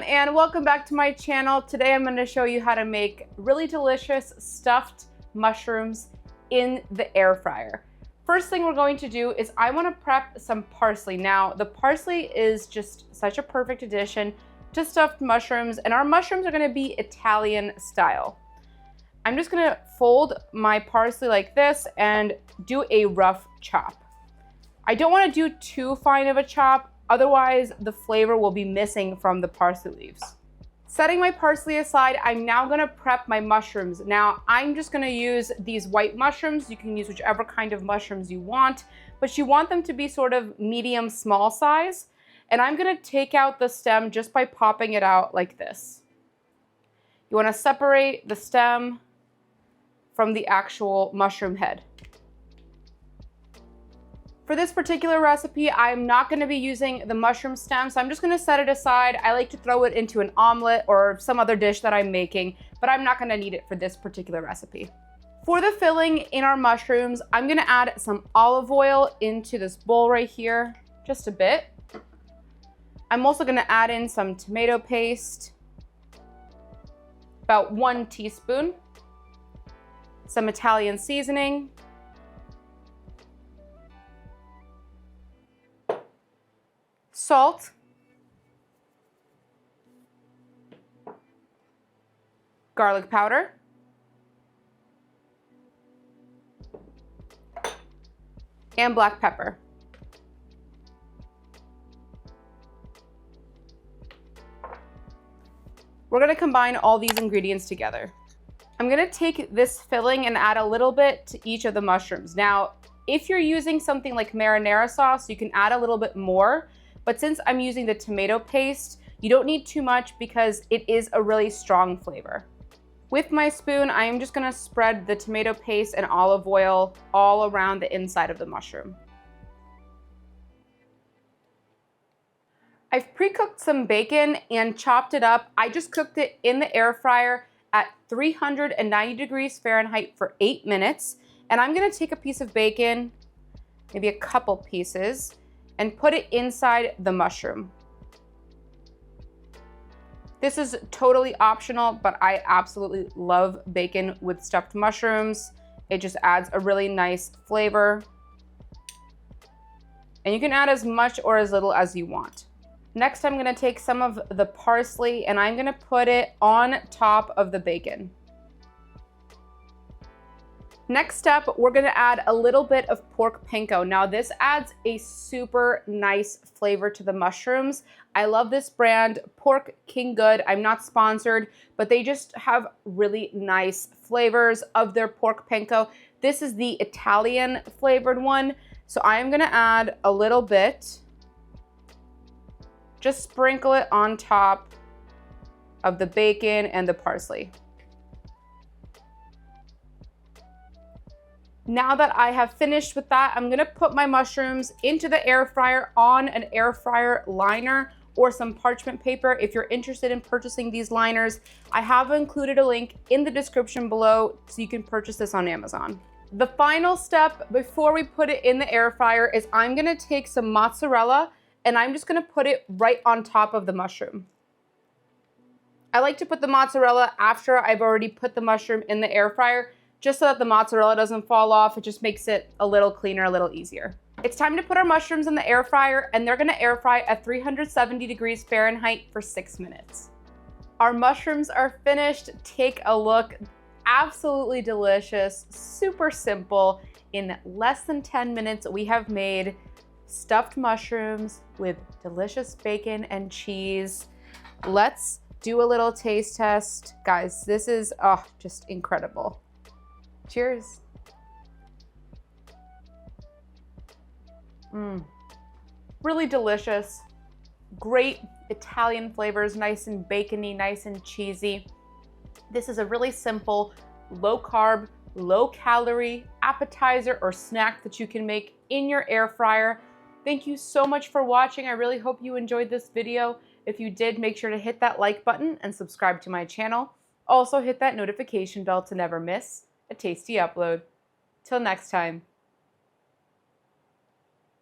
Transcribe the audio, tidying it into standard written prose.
and welcome back to my channel. Today I'm going to show you how to make really delicious stuffed mushrooms in the air fryer. First thing we're going to do is I want to prep some parsley. Now the parsley is just such a perfect addition to stuffed mushrooms, and our mushrooms are going to be Italian style. I'm just going to fold my parsley like this and do a rough chop. I don't want to do too fine of a chop. Otherwise, the flavor will be missing from the parsley leaves. Setting my parsley aside, I'm now gonna prep my mushrooms. Now, I'm just gonna use these white mushrooms. You can use whichever kind of mushrooms you want, but you want them to be sort of medium small size. And I'm gonna take out the stem just by popping it out like this. You wanna separate the stem from the actual mushroom head. For this particular recipe, I'm not going to be using the mushroom stem, so I'm just going to set it aside. I like to throw it into an omelet or some other dish that I'm making, but I'm not going to need it for this particular recipe. For the filling in our mushrooms, I'm going to add some olive oil into this bowl right here, just a bit. I'm also going to add in some tomato paste, about 1 teaspoon, some Italian seasoning, salt, garlic powder, and black pepper. We're going to combine all these ingredients together. I'm going to take this filling and add a little bit to each of the mushrooms. Now, if you're using something like marinara sauce, you can add a little bit more. But since I'm using the tomato paste, you don't need too much because it is a really strong flavor. With my spoon, I am just gonna spread the tomato paste and olive oil all around the inside of the mushroom. I've pre-cooked some bacon and chopped it up. I just cooked it in the air fryer at 390 degrees Fahrenheit for 8 minutes. And I'm gonna take a piece of bacon, maybe a couple pieces, and put it inside the mushroom. This is totally optional, but I absolutely love bacon with stuffed mushrooms. It just adds a really nice flavor. And you can add as much or as little as you want. Next, I'm gonna take some of the parsley and I'm gonna put it on top of the bacon. Next step, we're gonna add a little bit of pork panko. Now this adds a super nice flavor to the mushrooms. I love this brand, Pork King Good. I'm not sponsored, but they just have really nice flavors of their pork panko. This is the Italian flavored one. So I am gonna add a little bit, just sprinkle it on top of the bacon and the parsley. Now that I have finished with that, I'm gonna put my mushrooms into the air fryer on an air fryer liner or some parchment paper. If you're interested in purchasing these liners, I have included a link in the description below so you can purchase this on Amazon. The final step before we put it in the air fryer is I'm gonna take some mozzarella and I'm just gonna put it right on top of the mushroom. I like to put the mozzarella after I've already put the mushroom in the air fryer, just so that the mozzarella doesn't fall off. It just makes it a little cleaner, a little easier. It's time to put our mushrooms in the air fryer, and they're gonna air fry at 370 degrees Fahrenheit for 6 minutes. Our mushrooms are finished. Take a look. Absolutely delicious, super simple. In less than 10 minutes, we have made stuffed mushrooms with delicious bacon and cheese. Let's do a little taste test. Guys, this is just incredible. Cheers. Really delicious. Great Italian flavors, nice and bacony, nice and cheesy. This is a really simple, low carb, low calorie appetizer or snack that you can make in your air fryer. Thank you so much for watching. I really hope you enjoyed this video. If you did, make sure to hit that like button and subscribe to my channel. Also hit that notification bell to never miss a tasty upload. Till next time.